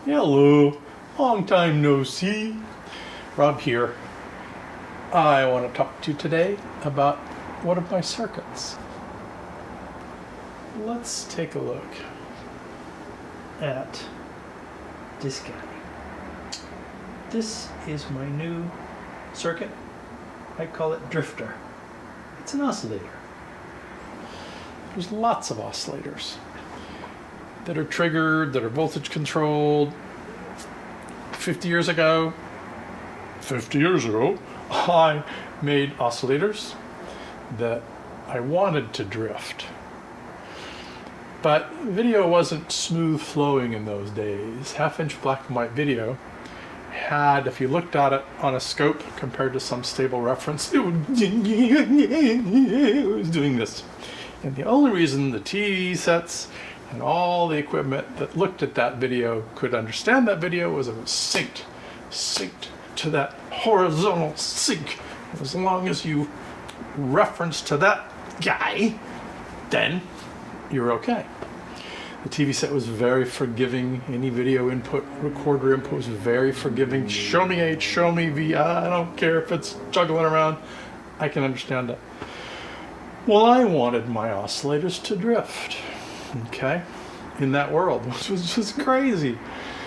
Hello, long time no see. Rob here. I want to talk to you today about one of my circuits. Let's take a look at this guy. This is my new circuit. I call it dRifter. It's an oscillator. There's lots of oscillators that are triggered, that are voltage controlled. 50 years ago, I made oscillators that I wanted to drift. But video wasn't smooth flowing in those days. Half-inch black and white video had, if you looked at it on a scope compared to some stable reference, it was doing this. And the only reason the TV sets and all the equipment that looked at that video could understand that video was it was synced to that horizontal sync. As long as you reference to that guy, then you're okay. The TV set was very forgiving. Any video input, recorder input was very forgiving. Show me H, show me V. I don't care if it's juggling around. I can understand it. Well, I wanted my oscillators to drift, okay, in that world, which was just crazy.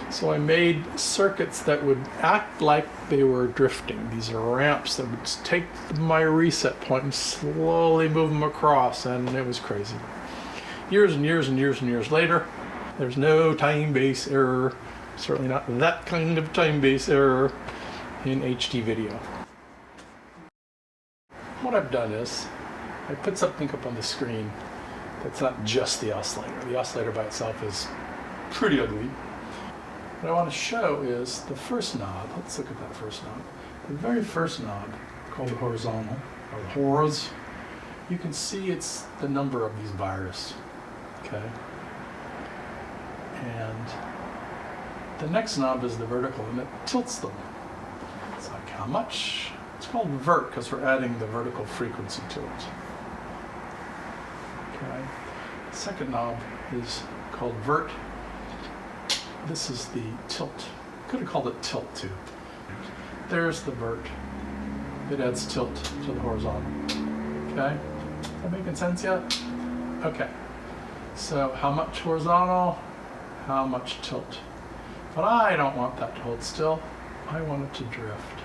So I made circuits that would act like they were drifting. These are ramps that would take my reset point and slowly move them across, and it was crazy. Years and years and years and years later, there's no time-base error, certainly not that kind of time-base error in HD video. What I've done is I put something up on the screen that's not just the oscillator. The oscillator by itself is pretty ugly. What I want to show is the first knob. Let's look at that first knob. The very first knob, called the horizontal, or the horiz, you can see it's the number of these bars, okay? And the next knob is the vertical, and it tilts them. It's like how much? It's called vert because we're adding the vertical frequency to it. Okay. The second knob is called vert. This is the tilt. Could have called it tilt too. There's the vert. It adds tilt to the horizontal. Okay? Is that making sense yet? Okay. So how much horizontal? How much tilt? But I don't want that to hold still. I want it to drift.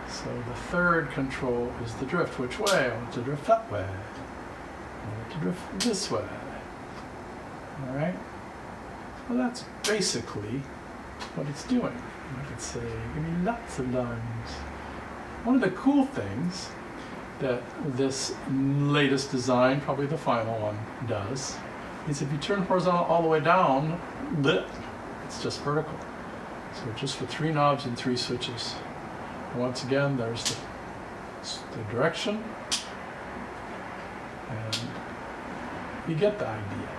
So the third control is the drift. Which way? I want it to drift that way. I want it to drift this way. All right? Well, that's basically what it's doing. I could say, give me lots of lines. One of the cool things that this latest design, probably the final one, does is if you turn horizontal all the way down, it's just vertical. So just for 3 knobs and 3 switches. And once again, there's the direction, and you get the idea.